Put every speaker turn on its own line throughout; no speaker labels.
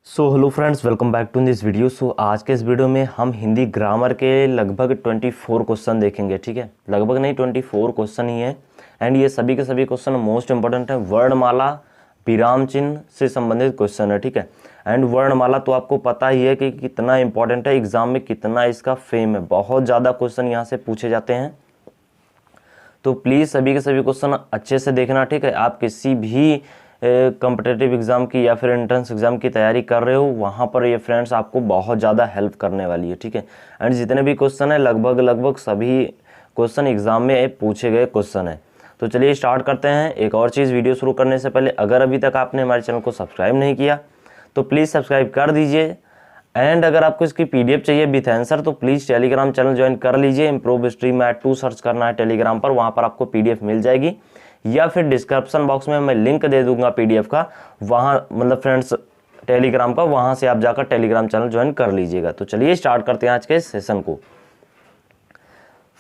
Hello friends, welcome back to this video. आज के इस वीडियो में हम हिंदी ग्रामर के लगभग 24 क्वेश्चन देखेंगे। ठीक है, लगभग नहीं 24 क्वेश्चन ही है। एंड ये सभी के सभी क्वेश्चन मोस्ट इंपॉर्टेंट है। वर्णमाला विराम चिन्ह से संबंधित क्वेश्चन है। ठीक है, एंड वर्णमाला तो आपको पता ही है कि कितना इंपॉर्टेंट है, एग्जाम में कितना इसका फेम है। बहुत ज़्यादा क्वेश्चन यहाँ से पूछे जाते हैं, तो प्लीज़ सभी के सभी क्वेश्चन अच्छे से देखना। ठीक है, आप किसी भी कॉम्पिटिटिव एग्जाम की या फिर एंट्रेंस एग्जाम की तैयारी कर रहे हो, वहाँ पर ये फ्रेंड्स आपको बहुत ज़्यादा हेल्प करने वाली है। ठीक है, एंड जितने भी क्वेश्चन है लगभग सभी क्वेश्चन एग्जाम में पूछे गए क्वेश्चन है। तो चलिए स्टार्ट करते हैं। एक और चीज़, वीडियो शुरू करने से पहले अगर अभी तक आपने हमारे चैनल को सब्सक्राइब नहीं किया तो प्लीज़ सब्सक्राइब कर दीजिए। एंड अगर आपको इसकी पीडीएफ चाहिए विथ आंसर तो प्लीज़ टेलीग्राम चैनल ज्वाइन कर लीजिए। इम्प्रूव स्ट्रीम मैथ 2 सर्च करना है टेलीग्राम पर, वहाँ पर आपको पीडीएफ मिल जाएगी, या फिर डिस्क्रिप्शन बॉक्स में मैं लिंक दे दूंगा पीडीएफ का, वहाँ मतलब फ्रेंड्स टेलीग्राम का, वहाँ से आप जाकर टेलीग्राम चैनल ज्वाइन कर लीजिएगा। तो चलिए स्टार्ट करते हैं आज के सेशन को।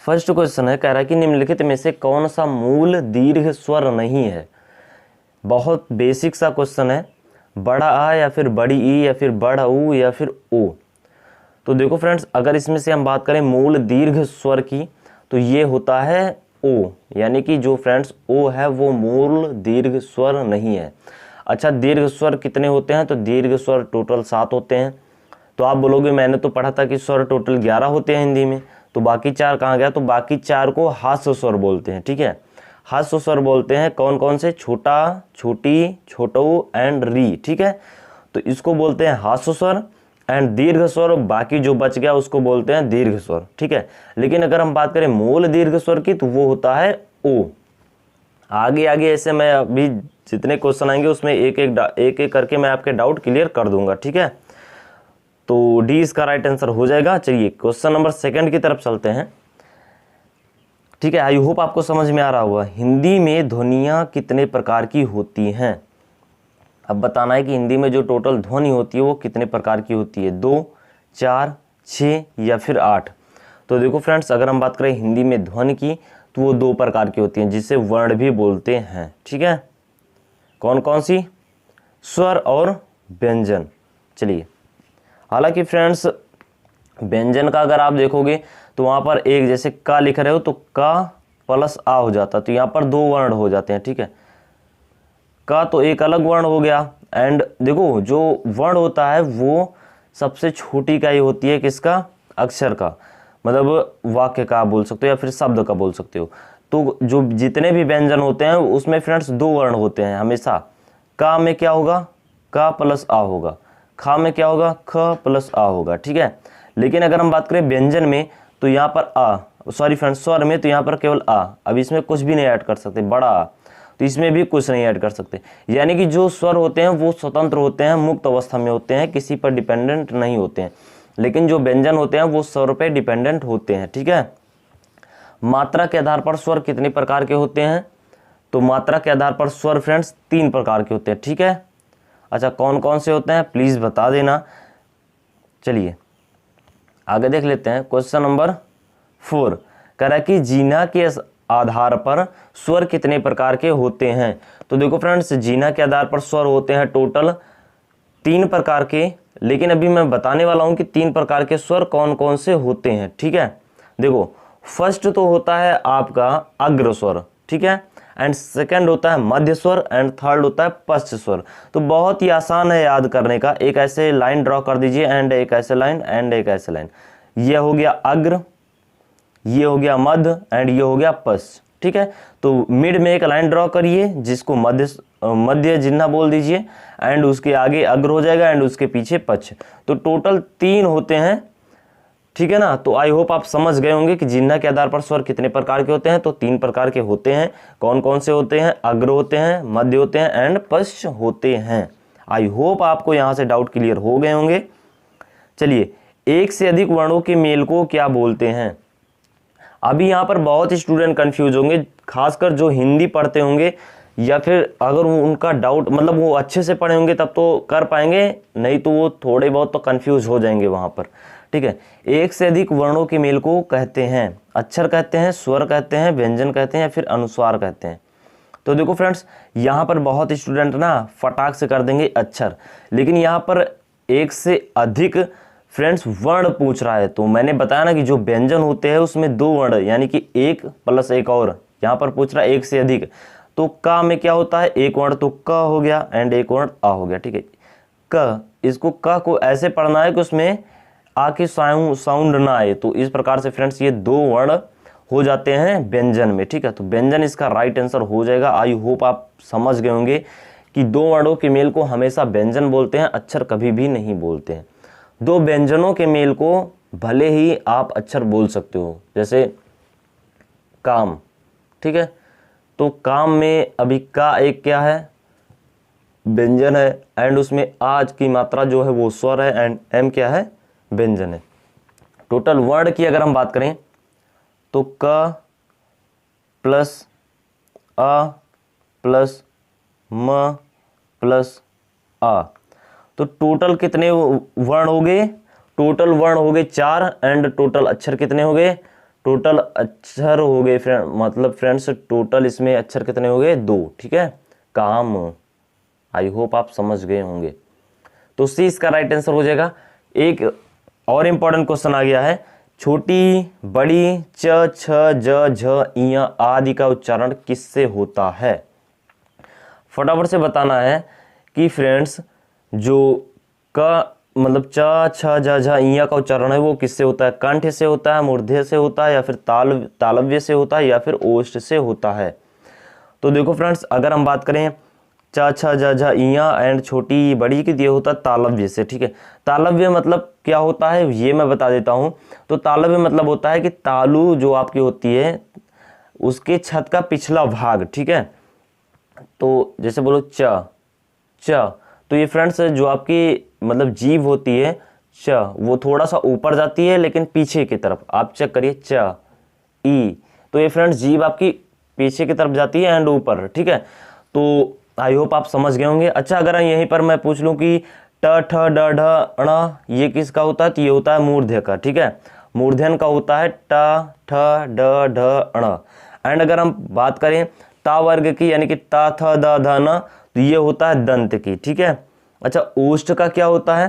फर्स्ट क्वेश्चन है, कह रहा है कि निम्नलिखित में से कौन सा मूल दीर्घ स्वर नहीं है। बहुत बेसिक सा क्वेश्चन है। बड़ा आ या फिर बड़ी ई या फिर बड़ा ऊ या फिर ओ। तो देखो फ्रेंड्स, अगर इसमें से हम बात करें मूल दीर्घ स्वर की तो ये होता है ओ, यानी कि जो फ्रेंड्स ओ है वो मूल दीर्घ स्वर नहीं है। अच्छा, दीर्घ स्वर कितने होते हैं? तो दीर्घ स्वर टोटल 7 होते हैं। तो आप बोलोगे मैंने तो पढ़ा था कि स्वर टोटल 11 होते हैं हिंदी में, तो बाकी 4 कहाँ गया? तो बाकी 4 को हास्य स्वर बोलते हैं। ठीक है, हास्य स्वर बोलते हैं। कौन कौन से? छोटा, छोटी, छोटू एंड री। ठीक है, तो इसको बोलते हैं हास्य स्वर एंड दीर्घ स्वर। बाकी जो बच गया उसको बोलते हैं दीर्घ स्वर। ठीक है, लेकिन अगर हम बात करें मूल दीर्घ स्वर की तो वो होता है ओ। आगे आगे ऐसे मैं अभी जितने क्वेश्चन आएंगे उसमें एक एक करके मैं आपके डाउट क्लियर कर दूंगा। ठीक है, तो डी इसका राइट आंसर हो जाएगा। चलिए क्वेश्चन नंबर 2 की तरफ चलते हैं। ठीक है, आई होप आपको समझ में आ रहा होगा। हिंदी में ध्वनियाँ कितने प्रकार की होती हैं? अब बताना है कि हिंदी में जो टोटल ध्वनि होती है वो कितने प्रकार की होती है, 2, 4, 6 या फिर 8। तो देखो फ्रेंड्स, अगर हम बात करें हिंदी में ध्वनि की तो वो 2 प्रकार की होती हैं, जिसे वर्ण भी बोलते हैं। ठीक है, कौन कौन सी? स्वर और व्यंजन। चलिए, हालांकि फ्रेंड्स व्यंजन का अगर आप देखोगे तो वहाँ पर एक जैसे का लिख रहे हो तो का प्लस आ हो जाता, तो यहाँ पर 2 वर्ण हो जाते हैं। ठीक है, का तो एक अलग वर्ण हो गया। एंड देखो जो वर्ण होता है वो सबसे छोटी इकाई होती है किसका? अक्षर का, मतलब वाक्य का बोल सकते हो या फिर शब्द का बोल सकते हो। तो जो जितने भी व्यंजन होते हैं उसमें फ्रेंड्स 2 वर्ण होते हैं हमेशा। का में क्या होगा? का प्लस आ होगा। खा में क्या होगा? ख प्लस आ होगा। ठीक है, लेकिन अगर हम बात करें व्यंजन में तो यहाँ पर सॉरी फ्रेंड्स स्वर में तो यहाँ पर केवल आ। अब इसमें कुछ भी नहीं ऐड कर सकते। बड़ा आ, तो इसमें भी कुछ नहीं ऐड कर सकते। यानी कि जो स्वर होते हैं वो स्वतंत्र होते हैं, मुक्त अवस्था में होते हैं, किसी पर डिपेंडेंट नहीं होते हैं। लेकिन जो व्यंजन होते हैं वो स्वर पे डिपेंडेंट होते हैं। ठीक है, मात्रा के आधार पर स्वर कितने प्रकार के होते हैं? तो मात्रा के आधार पर स्वर फ्रेंड्स 3 प्रकार के होते हैं। ठीक है, अच्छा कौन कौन से होते हैं प्लीज बता देना। चलिए आगे देख लेते हैं। क्वेश्चन नंबर 4 कह रहा है कि जीना के आधार पर स्वर कितने प्रकार के होते हैं? तो देखो फ्रेंड्स, जीना के आधार पर स्वर होते हैं टोटल 3 प्रकार के, लेकिन अभी मैं बताने वाला हूं कि 3 प्रकार के स्वर कौन कौन से होते हैं। ठीक है, देखो फर्स्ट तो होता है आपका अग्र स्वर। ठीक है, एंड सेकंड होता है मध्य स्वर एंड थर्ड होता है पश्च स्वर। तो बहुत ही आसान है याद करने का। एक ऐसे लाइन ड्रॉ कर दीजिए एंड एक ऐसे लाइन एंड एक ऐसे लाइन। ये हो गया अग्र, ये हो गया मध्य एंड ये हो गया पश्च। ठीक है, तो मिड में एक लाइन ड्रॉ करिए जिसको मध्य जिन्ना बोल दीजिए, एंड उसके आगे अग्र हो जाएगा एंड उसके पीछे पश्च। तो टोटल 3 होते हैं। ठीक है ना, तो आई होप आप समझ गए होंगे कि जिन्ना के आधार पर स्वर कितने प्रकार के होते हैं। तो 3 प्रकार के होते हैं। कौन कौन से होते हैं? अग्र होते हैं, मध्य होते हैं एंड पश्च होते हैं। आई होप आपको यहां से डाउट क्लियर हो गए होंगे। चलिए, एक से अधिक वर्णों के मेल को क्या बोलते हैं? अभी यहाँ पर बहुत स्टूडेंट कंफ्यूज होंगे, खासकर जो हिंदी पढ़ते होंगे, या फिर अगर उनका डाउट मतलब वो अच्छे से पढ़े होंगे तब तो कर पाएंगे, नहीं तो वो थोड़े बहुत तो कंफ्यूज हो जाएंगे वहाँ पर। ठीक है, एक से अधिक वर्णों के मेल को कहते हैं अक्षर कहते हैं, स्वर कहते हैं, व्यंजन कहते हैं या फिर अनुस्वार कहते हैं। तो देखो फ्रेंड्स, यहाँ पर बहुत स्टूडेंट ना फटाक से कर देंगे अक्षर, लेकिन यहाँ पर एक से अधिक फ्रेंड्स वर्ण पूछ रहा है, तो मैंने बताया ना कि जो व्यंजन होते हैं उसमें दो वर्ण, यानी कि एक प्लस एक और, यहाँ पर पूछ रहा है एक से अधिक, तो का में क्या होता है, एक वर्ण तो क हो गया एंड एक वर्ण आ हो गया, ठीक है। क, इसको क को ऐसे पढ़ना है कि उसमें आ के साउंड ना आए, तो इस प्रकार से फ्रेंड्स ये दो वर्ण हो जाते हैं व्यंजन में, ठीक है। तो व्यंजन इसका राइट आंसर हो जाएगा। आई होप आप समझ गए होंगे कि दो वर्णों के मेल को हमेशा व्यंजन बोलते हैं, अक्षर कभी भी नहीं बोलते हैं। दो व्यंजनों के मेल को भले ही आप अक्षर बोल सकते हो, जैसे काम, ठीक है। तो काम में अभी का एक क्या है, व्यंजन है, एंड उसमें आज की मात्रा जो है वो स्वर है, एंड एम क्या है, व्यंजन है। टोटल वर्ड की अगर हम बात करें तो क प्लस अ प्लस म प्लस आ, तो टोटल कितने वर्ण हो गए, टोटल वर्ण हो गए 4, एंड टोटल अक्षर कितने हो गए, टोटल अक्षर हो गए मतलब फ्रेंड्स टोटल इसमें अक्षर कितने हो गए, 2, ठीक है। काम, आई होप आप समझ गए होंगे। तो सी इसका राइट आंसर हो जाएगा। एक और इंपॉर्टेंट क्वेश्चन आ गया है, छोटी बड़ी च छ ज झ इया आदि का उच्चारण किससे होता है। फटाफट से बताना है कि फ्रेंड्स जो का मतलब च छ ज झ इया का उच्चारण है वो किससे होता है, कंठ से होता है, मूर्धन्य से होता है, या फिर तालव्य से होता है, या फिर ओष्ठ से होता है। तो देखो फ्रेंड्स, अगर हम बात करें च छ ज झ इया एंड छोटी बड़ी की, ये होता है तालव्य से, ठीक है। तालव्य मतलब क्या होता है ये मैं बता देता हूं। तो तालव्य मतलब होता है कि तालु जो आपकी होती है उसके छत का पिछला भाग, ठीक है। तो जैसे बोलो च, तो ये फ्रेंड्स जो आपकी मतलब जीभ होती है च, वो थोड़ा सा ऊपर जाती है लेकिन पीछे की तरफ, आप चेक करिए च ई, तो ये फ्रेंड्स जीभ आपकी पीछे की तरफ जाती है एंड ऊपर, ठीक है। तो आई होप आप समझ गए होंगे। अच्छा, अगर यहीं पर मैं पूछ लूं कि ट ठ ड ढ ण ये किसका होता है, तो ये होता है मूर्धन्य का, ठीक है। मूर्धन्य का होता है ट ठ ड ढ ण। एंड अगर हम बात करें ता वर्ग की, यानी कि ता थ द ध न, तो ये होता है दंत की, ठीक है। अच्छा, ओष्ठ का क्या होता है,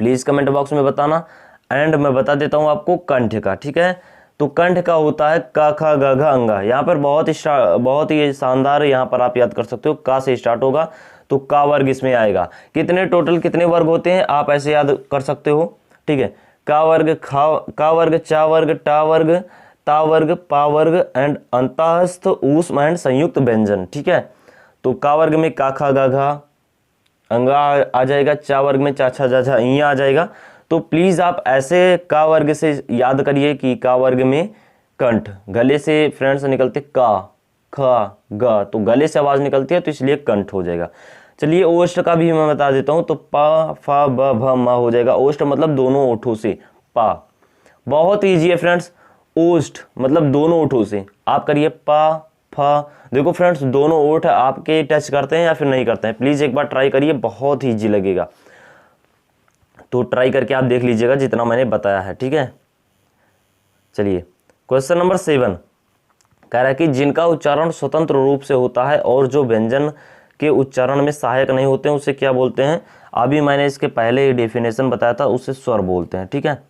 प्लीज कमेंट बॉक्स में बताना। एंड मैं बता देता हूं आपको कंठ का, ठीक है। तो कंठ का होता है क ख ग घ अंगा। यहाँ पर बहुत ही शानदार, यहाँ पर आप याद कर सकते हो, का से स्टार्ट होगा तो का वर्ग इसमें आएगा। टोटल कितने वर्ग होते हैं आप ऐसे याद कर सकते हो, ठीक है। का वर्ग, का वर्ग, चा वर्ग, टा वर्ग, ता वर्ग, पा वर्ग एंड अंतःस्थ ऊष्म एंड संयुक्त व्यंजन, ठीक है। तो का वर्ग में का खा गा घा अंगा आ जाएगा, चा वर्ग में चा छा जा झा इया आ जाएगा। तो प्लीज आप ऐसे का वर्ग से याद करिए कि का वर्ग में कंठ, गले से फ्रेंड्स निकलते का ख ग, तो गले से आवाज निकलती है तो इसलिए कंठ हो जाएगा। चलिए ओष्ठ का भी मैं बता देता हूं, तो पा फा ब भ म हो जाएगा। ओष्ठ मतलब दोनों ओठों से, पा, बहुत ईजी है फ्रेंड्स। ओष्ठ मतलब दोनों ओठों से, आप करिए पा फा। देखो फ्रेंड्स, दोनों ओठ आपके टच करते हैं या फिर नहीं करते हैं, प्लीज एक बार ट्राई करिए, बहुत ही इजी लगेगा। तो ट्राई करके आप देख लीजिएगा जितना मैंने बताया है, ठीक है। चलिए क्वेश्चन नंबर 7 कह रहा है कि जिनका उच्चारण स्वतंत्र रूप से होता है और जो व्यंजन के उच्चारण में सहायक नहीं होते हैं उसे क्या बोलते हैं। अभी मैंने इसके पहले डेफिनेशन बताया था, उसे स्वर बोलते हैं, ठीक है।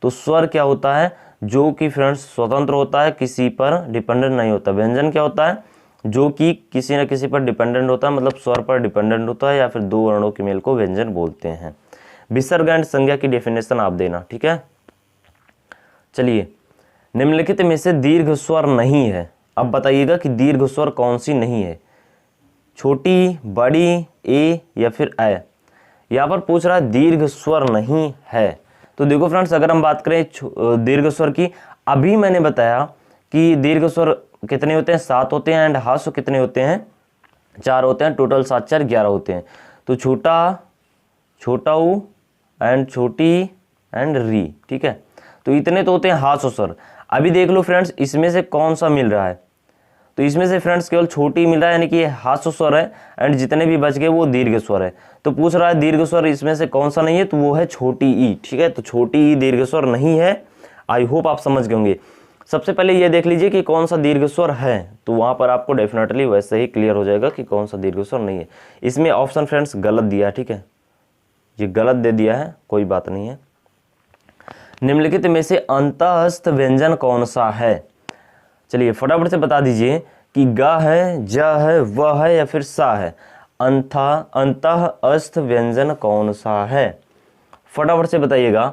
तो स्वर क्या होता है, जो कि फ्रेंड्स स्वतंत्र होता है, किसी पर डिपेंडेंट नहीं होता। व्यंजन क्या होता है, जो कि किसी न किसी पर डिपेंडेंट होता है, मतलब स्वर पर डिपेंडेंट होता है, या फिर दो वर्णों के मेल को व्यंजन बोलते हैं। विसर्ग एंड संज्ञा की डेफिनेशन आप देना, ठीक है। चलिए, निम्नलिखित में से दीर्घ स्वर नहीं है। अब बताइएगा कि दीर्घ स्वर कौन सी नहीं है, छोटी बड़ी ए या फिर ऐ। यहाँ पर पूछ रहा है दीर्घ स्वर नहीं है। तो देखो फ्रेंड्स, अगर हम बात करें दीर्घ स्वर की, अभी मैंने बताया कि दीर्घ स्वर कितने होते हैं, 7 होते हैं, एंड ह्रस्व कितने होते हैं, 4 होते हैं। टोटल 7 4 11 होते हैं। तो छोटा ऊ एंड छोटी एंड री, ठीक है। तो इतने तो होते हैं ह्रस्व स्वर। अभी देख लो फ्रेंड्स, इसमें से कौन सा मिल रहा है, तो इसमें से फ्रेंड्स केवल छोटी मिल रहा है, यानी कि ह्रस्व स्वर है, एंड जितने भी बच गए वो दीर्घ स्वर है। तो पूछ रहा है दीर्घ स्वर इसमें से कौन सा नहीं है, तो वो है छोटी ई, ठीक है। तो छोटी ई दीर्घ स्वर नहीं है। आई होप आप समझ गए होंगे। सबसे पहले ये देख लीजिए कि कौन सा दीर्घ स्वर है, तो वहां पर आपको डेफिनेटली वैसे ही क्लियर हो जाएगा कि कौन सा दीर्घ स्वर नहीं है। इसमें ऑप्शन फ्रेंड्स गलत दिया है, ठीक है, ये गलत दे दिया है, कोई बात नहीं है। निम्नलिखित में से अंतःस्थ व्यंजन कौन सा है? चलिए फटाफट से बता दीजिए कि ग है, ज है, व है या फिर सा है। अंतःस्थ व्यंजन कौन सा है? फटाफट से बताइएगा।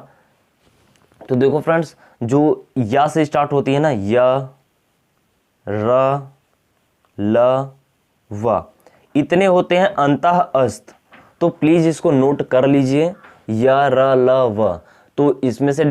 तो देखो फ्रेंड्स, जो या से स्टार्ट होती है ना, य, र, ल, व, इतने होते हैं अंतःस्थ। तो प्लीज इसको नोट कर लीजिए, य, र, ल, व। तो इसमें से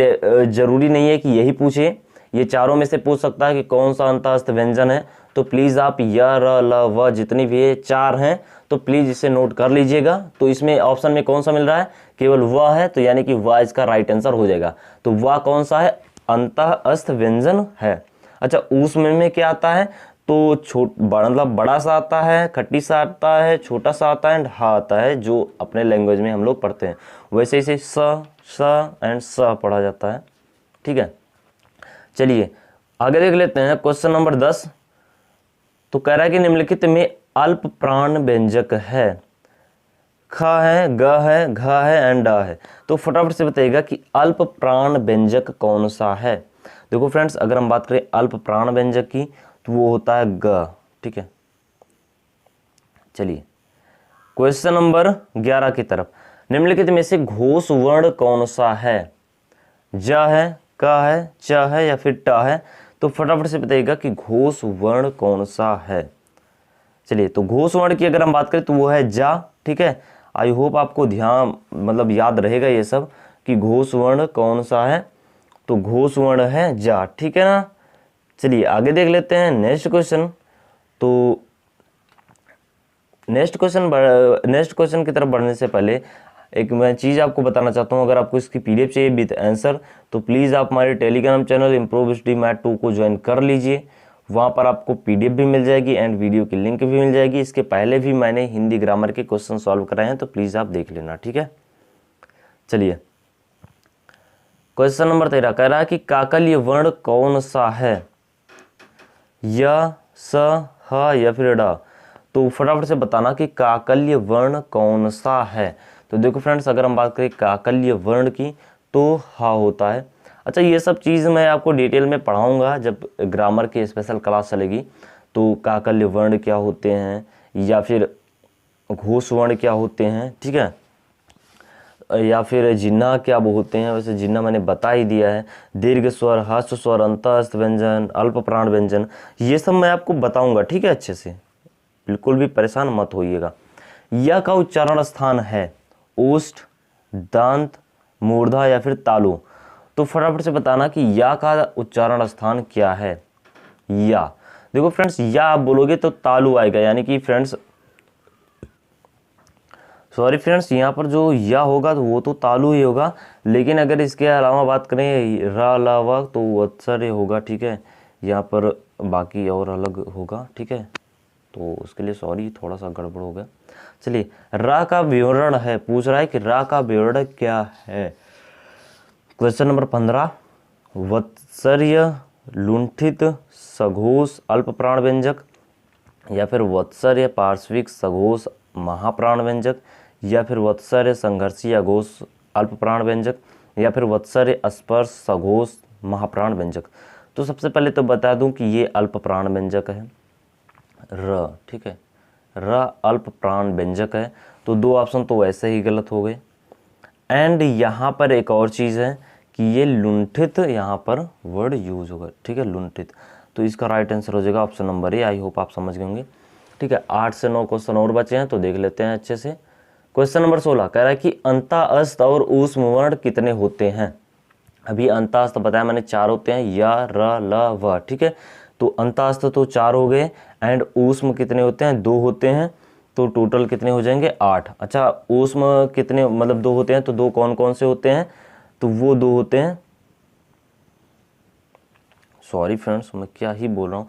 जरूरी नहीं है कि यही पूछे, ये चारों में से पूछ सकता है कि कौन सा अंतःस्थ व्यंजन है। तो प्लीज आप य, र, ल, व जितनी भी है, चार हैं, तो प्लीज इसे नोट कर लीजिएगा। तो इसमें ऑप्शन में कौन सा मिल रहा है? केवल व है, तो यानी कि व इसका राइट आंसर हो जाएगा। तो व कौन सा है? अंतःस्थ व्यंजन है। अच्छा, ऊष्म में क्या आता है? तो मतलब बड़ा सा आता है, खट्टी सा आता है, छोटा सा आता है एंड हा आता है, जो अपने लैंग्वेज में हम लोग पढ़ते हैं। वैसे इसे स एंड स पढ़ा जाता है। ठीक है, चलिए आगे देख लेते हैं क्वेश्चन नंबर 10। तो कह रहा है कि निम्नलिखित में अल्प प्राण व्यंजक है। ख है, ग है, घ है एंड ड है। तो फटाफट से बताइएगा कि अल्प प्राण व्यंजक कौन सा है। देखो फ्रेंड्स, अगर हम बात करें अल्प प्राण व्यंजक की, तो वो होता है ग। ठीक है, चलिए क्वेश्चन नंबर 11 की तरफ। निम्नलिखित में से घोष वर्ण कौन सा है? ज है, क है, च है या फिर ट है। तो फटाफट से बताइएगा कि घोष वर्ण कौन सा है। चलिए, तो घोष वर्ण की अगर हम बात करें तो वो है जा। ठीक है, आई होप आपको ध्यान मतलब याद रहेगा ये सब कि घोष वर्ण कौन सा है। तो घोष वर्ण है जा। ठीक है ना। चलिए आगे देख लेते हैं नेक्स्ट क्वेश्चन। तो नेक्स्ट क्वेश्चन की तरफ बढ़ने से पहले एक मैं चीज़ आपको बताना चाहता हूँ। अगर आपको इसकी पीडीएफ चाहिए विद आंसर, तो प्लीज़ आप हमारे Telegram channel improve study math 2 को ज्वाइन कर लीजिए। वहाँ पर आपको पीडीएफ भी मिल जाएगी एंड वीडियो की लिंक भी मिल जाएगी। इसके पहले भी मैंने हिंदी ग्रामर के क्वेश्चन सॉल्व कराए हैं, तो प्लीज़ आप देख लेना। ठीक है, चलिए क्वेश्चन नंबर 13 कह रहा है कि काकल्य वर्ण कौन सा है? य, स, ह या फिर ड। तो फटाफट से बताना कि काकल्य वर्ण कौन सा है। तो देखो फ्रेंड्स, अगर हम बात करें काकल्य वर्ण की, तो हा होता है। अच्छा, ये सब चीज़ मैं आपको डिटेल में पढ़ाऊंगा जब ग्रामर की स्पेशल क्लास चलेगी। तो काकल्य वर्ण क्या होते हैं या फिर घोष वर्ण क्या होते हैं, ठीक है, या फिर जिन्ना क्या होते हैं। वैसे जिन्ना मैंने बता ही दिया है। दीर्घ स्वर, ह्रस्व स्वर, अंतःस्थ व्यंजन, अल्प प्राण व्यंजन, ये सब मैं आपको बताऊंगा। ठीक है, अच्छे से, बिल्कुल भी परेशान मत होइएगा। यह का उच्चारण स्थान है ओष्ठ, दांत, मूर्धा या फिर तालु। तो फटाफट से बताना कि या का उच्चारण स्थान क्या है। या, देखो फ्रेंड्स, या आप बोलोगे तो तालु आएगा, यानी कि फ्रेंड्स सॉरी फ्रेंड्स, यहाँ पर जो या होगा तो वो तो तालु ही होगा। लेकिन अगर इसके अलावा बात करें रा ला वा, तो वत्सर्य होगा। ठीक है, यहाँ पर बाकी और अलग होगा। ठीक है, तो उसके लिए सॉरी, थोड़ा सा गड़बड़ हो गया। चलिए, रा का विवरण है, पूछ रहा है कि रा का विवरण क्या है। क्वेश्चन नंबर 15, वत्सर्य, लुंठित, सघोष, अल्प प्राण व्यंजक, या फिर वत्सर्य, पार्श्विक, सघोष, महाप्राण व्यंजक, या फिर वत्सर्य, संघर्षी या घोष, अल्प प्राण व्यंजक, या फिर वत्सर्य, स्पर्श, सघोष, महाप्राण व्यंजक। तो सबसे पहले तो बता दूं कि ये अल्प प्राण व्यंजक है, र। ठीक है, र अल्प प्राण व्यंजक है। तो दो ऑप्शन तो वैसे ही गलत हो गए। एंड यहाँ पर एक और चीज़ है कि ये लुंठित यहाँ पर वर्ड यूज होगा। ठीक है, लुंठित। तो इसका राइट आंसर हो जाएगा option number A. I hope आप समझ गए होंगे। ठीक है, 8 से 9 क्वेश्चन और बचे हैं, तो देख लेते हैं अच्छे से। क्वेश्चन नंबर 16 कह रहा है कि अंतःस्थ और ऊष्म वर्ण कितने होते हैं। अभी अंतःस्थ बताया मैंने 4 होते हैं, या, र, ल, व। ठीक है, तो अंतःस्थ तो 4 हो गए एंड ऊष्म कितने होते हैं? 2 होते हैं। तो टोटल कितने हो जाएंगे? 8। अच्छा, ऊष्म कितने मतलब 2 होते हैं, तो 2 कौन कौन से होते हैं? तो वो 2 होते हैं, सॉरी फ्रेंड्स मैं क्या ही बोल रहा हूँ,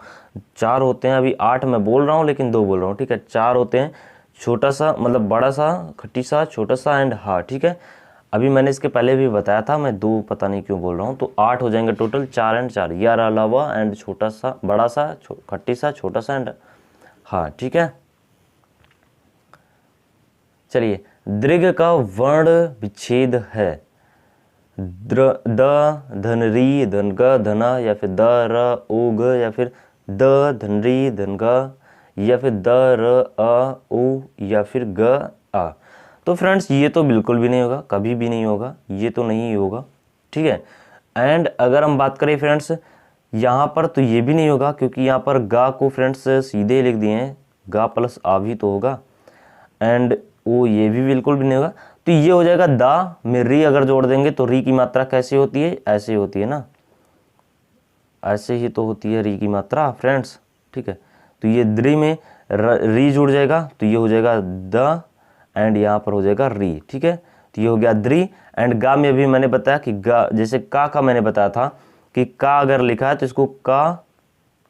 4 होते हैं। अभी 8 मैं बोल रहा हूँ लेकिन 2 बोल रहा हूँ। ठीक है, 4 होते हैं, छोटा सा मतलब बड़ा सा, खट्टी सा, छोटा सा एंड हा। ठीक है, अभी मैंने इसके पहले भी बताया था, मैं 2 पता नहीं क्यों बोल रहा हूँ। तो 8 हो जाएंगे टोटल, 4 एंड 4, या अलावा एंड छोटा सा, बड़ा सा, खट्टी सा, छोटा सा एंड हा। ठीक है, चलिए दीर्घ का वर्ण विच्छेद है। द धन री धन ग धना, या फिर द र ओ ग, या फिर द धन री धन ग, या फिर द र अ ओ, या फिर ग आ। तो फ्रेंड्स ये तो बिल्कुल भी नहीं होगा, कभी भी नहीं होगा, ये तो नहीं होगा, ठीक है। एंड अगर हम बात करें फ्रेंड्स यहाँ पर, तो ये भी नहीं होगा, क्योंकि यहाँ पर गा को फ्रेंड्स सीधे लिख दिए हैं, गा प्लस आ भी तो होगा। एंड वो ये भी बिल्कुल भी नहीं होगा, तो ये हो जाएगा दा में री अगर जोड़ देंगे तो री की मात्रा कैसे होती है, ऐसे होती है ना, ऐसे ही तो होती है री की मात्रा फ्रेंड्स, ठीक है। तो ये द्री में री जुड़ जाएगा, तो ये हो जाएगा द, एंड यहाँ पर हो जाएगा री, ठीक है। तो ये हो गया द्री। एंड गा में भी मैंने बताया कि गा, जैसे का मैंने बताया था कि का अगर लिखा है तो इसको का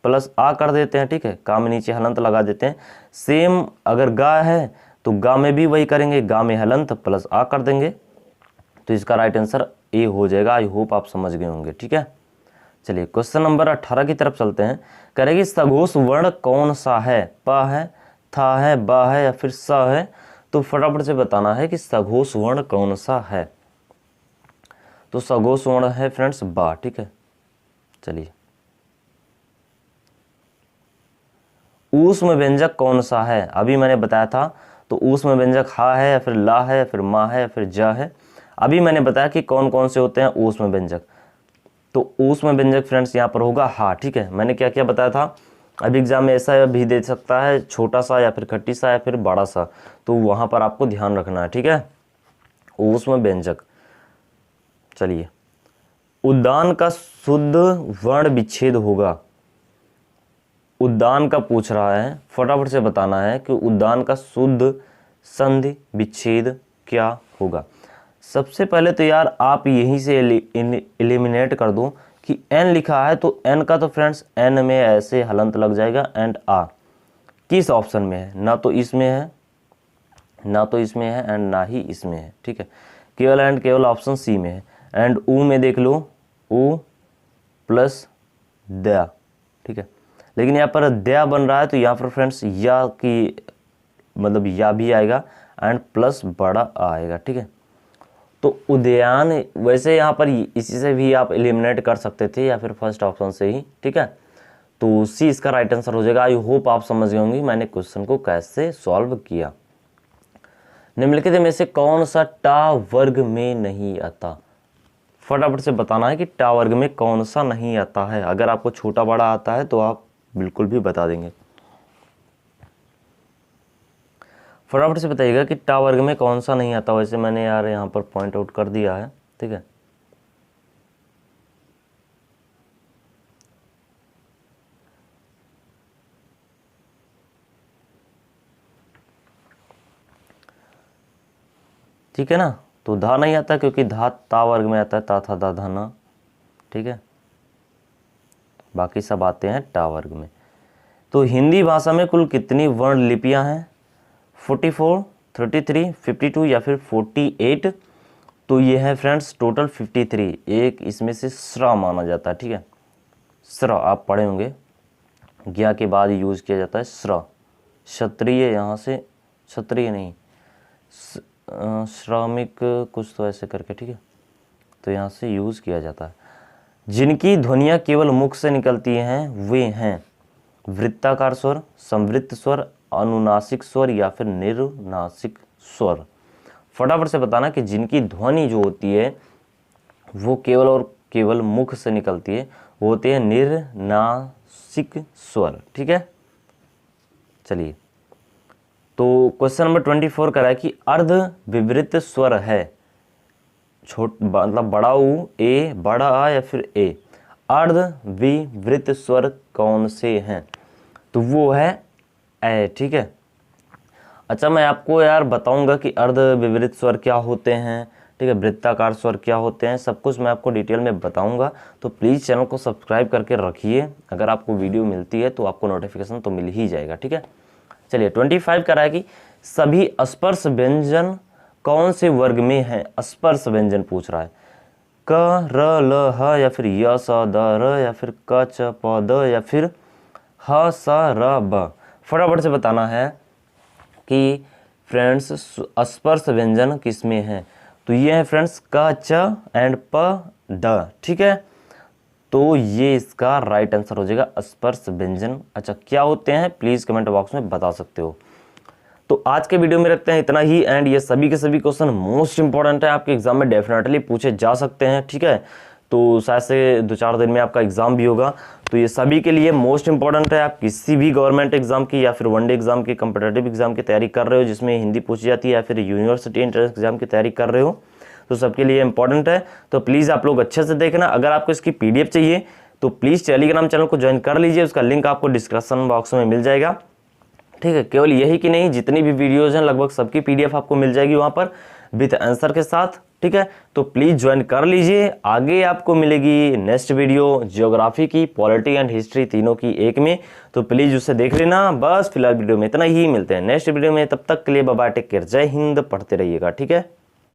प्लस आ कर देते हैं, ठीक है, का में नीचे हलंत लगा देते हैं। सेम अगर गा है तो गा में भी वही करेंगे, गा में हलंत प्लस आ कर देंगे, तो इसका राइट आंसर ए हो जाएगा। आई होप आप समझ गए होंगे, ठीक है। चलिए क्वेश्चन नंबर 18 की तरफ चलते हैं। करेगी सघोष वर्ण कौन सा है, प है, था है, बा है, या फिर स है। तो फटाफट से बताना है कि सघोष वर्ण कौन सा है। तो सघोष वर्ण है फ्रेंड्स बा, ठीक है। चलिए ऊष्म व्यंजक कौन सा है, अभी मैंने बताया था। तो ऊष्म व्यंजक हा है, या फिर ला है, या फिर मा है, या फिर जा है। अभी मैंने बताया कि कौन कौन से होते हैं ऊष्म व्यंजक। तो ऊष्म व्यंजक फ्रेंड्स यहाँ पर होगा हा, ठीक है। मैंने क्या क्या बताया था, अभी एग्जाम में ऐसा भी दे सकता है छोटा सा, या फिर खट्टी सा, या फिर बड़ा सा, तो वहाँ पर आपको ध्यान रखना है, ठीक है। ऊष्म व्यंजक। चलिए उद्यान का शुद्ध वर्ण विच्छेद होगा। उद्यान का पूछ रहा है, फटाफट से बताना है कि उद्यान का शुद्ध संधि विच्छेद क्या होगा। सबसे पहले तो यार आप यहीं से एलिमिनेट कर दो कि एन लिखा है, तो एन का तो फ्रेंड्स एन में ऐसे हलंत लग जाएगा। एंड आ किस ऑप्शन में है, ना तो इसमें है, ना तो इसमें है, एंड ना ही इसमें है, ठीक है। केवल एंड केवल ऑप्शन सी में है। एंड ऊ में देख लो, ऊ प्लस दया, ठीक है। लेकिन यहाँ पर दया बन रहा है, तो यहाँ पर फ्रेंड्स या की मतलब या भी आएगा, एंड प्लस बड़ा आएगा, ठीक है। तो उद्यान वैसे यहाँ पर इसी से भी आप एलिमिनेट कर सकते थे, या फिर फर्स्ट ऑप्शन से ही, ठीक है। तो सी इसका राइट आंसर हो जाएगा। आई होप आप समझ गए होंगे मैंने क्वेश्चन को कैसे सॉल्व किया। निम्नलिखित में से कौन सा टा वर्ग में नहीं आता। फटाफट से बताना है कि टा वर्ग में कौन सा नहीं आता है। अगर आपको छोटा बड़ा आता है तो आप बिल्कुल भी बता देंगे। फटाफट से बताइएगा कि टा वर्ग में कौन सा नहीं आता। वैसे मैंने यार यहाँ पर पॉइंट आउट कर दिया है, ठीक है। ठीक है ना। तो धा नहीं आता क्योंकि धा ता वर्ग में आता है, ता था दा धाना, ठीक है। बाकी सब आते हैं टा वर्ग में। तो हिंदी भाषा में कुल कितनी वर्ण लिपियां हैं? 44, 33, 52 या फिर 48। तो ये है फ्रेंड्स टोटल 53। एक इसमें से स्र माना जाता है, ठीक है। स्र आप पढ़े होंगे, ज्ञा के बाद यूज किया जाता है स्र। क्षत्रिय, यहाँ से क्षत्रिय नहीं, श्रमिक कुछ तो ऐसे करके, ठीक है। तो यहाँ से यूज किया जाता है। जिनकी ध्वनियाँ केवल मुख से निकलती हैं वे हैं वृत्ताकार स्वर, संवृत्त स्वर, अनुनासिक स्वर या फिर निर्नासिक स्वर। फटाफट से बताना कि जिनकी ध्वनि जो होती है वो केवल और केवल मुख से निकलती है, वो होते हैं निर्नासिक स्वर, ठीक है। चलिए तो क्वेश्चन नंबर 24 करा है कि अर्ध विवृत स्वर है, मतलब बड़ा ऊ, ए, बड़ा आ या फिर ए। अर्ध विवृत स्वर कौन से हैं? तो वो है ए, ठीक है। अच्छा मैं आपको यार बताऊंगा कि अर्ध विवृत स्वर क्या होते हैं, ठीक है, वृत्ताकार स्वर क्या होते हैं, सब कुछ मैं आपको डिटेल में बताऊंगा। तो प्लीज़ चैनल को सब्सक्राइब करके रखिए। अगर आपको वीडियो मिलती है तो आपको नोटिफिकेशन तो मिल ही जाएगा, ठीक है। चलिए 25 करा है कि सभी स्पर्श व्यंजन कौन से वर्ग में है? स्पर्श व्यंजन पूछ रहा है। क, र, ल, ह या फिर य, स, द, र या फिर क, च, प, द या फिर ह, स, र, ब। फटाफट से बताना है कि फ्रेंड्स स्पर्श व्यंजन किसमें है? तो ये है फ्रेंड्स क, च एंड प, ड। ठीक है, तो ये इसका राइट आंसर हो जाएगा स्पर्श व्यंजन। अच्छा, क्या होते हैं प्लीज कमेंट बॉक्स में बता सकते हो। तो आज के वीडियो में रखते हैं इतना ही। एंड ये सभी के सभी क्वेश्चन मोस्ट इंपॉर्टेंट है, आपके एग्जाम में डेफिनेटली पूछे जा सकते हैं। ठीक है, तो शायद से 2-4 दिन में आपका एग्जाम भी होगा, तो ये सभी के लिए मोस्ट इंपॉर्टेंट है। आप किसी भी गवर्नमेंट एग्जाम की या फिर वनडे एग्जाम की, कंपटीटिव एग्जाम की तैयारी कर रहे हो जिसमें हिंदी पूछी जाती है, या फिर यूनिवर्सिटी एंट्रेंस एग्जाम की तैयारी कर रहे हो, तो सबके लिए इंपॉर्टेंट है। तो प्लीज़ आप लोग अच्छे से देखना। अगर आपको इसकी PDF चाहिए तो प्लीज़ टेलीग्राम चैनल को ज्वाइन कर लीजिए, उसका लिंक आपको डिस्क्रिप्शन बॉक्स में मिल जाएगा। ठीक है, केवल यही कि नहीं, जितनी भी वीडियोज़ हैं लगभग सबकी PDF आपको मिल जाएगी वहाँ पर विथ आंसर के साथ। ठीक है, तो प्लीज़ ज्वाइन कर लीजिए। आगे आपको मिलेगी नेक्स्ट वीडियो ज्योग्राफी की, पॉलिटी एंड हिस्ट्री तीनों की एक में, तो प्लीज़ उसे देख लेना। बस फिलहाल वीडियो में इतना ही, मिलते हैं नेक्स्ट वीडियो में, तब तक के लिए बाय बाय, टेक केयर, जय हिंद, पढ़ते रहिएगा। ठीक है।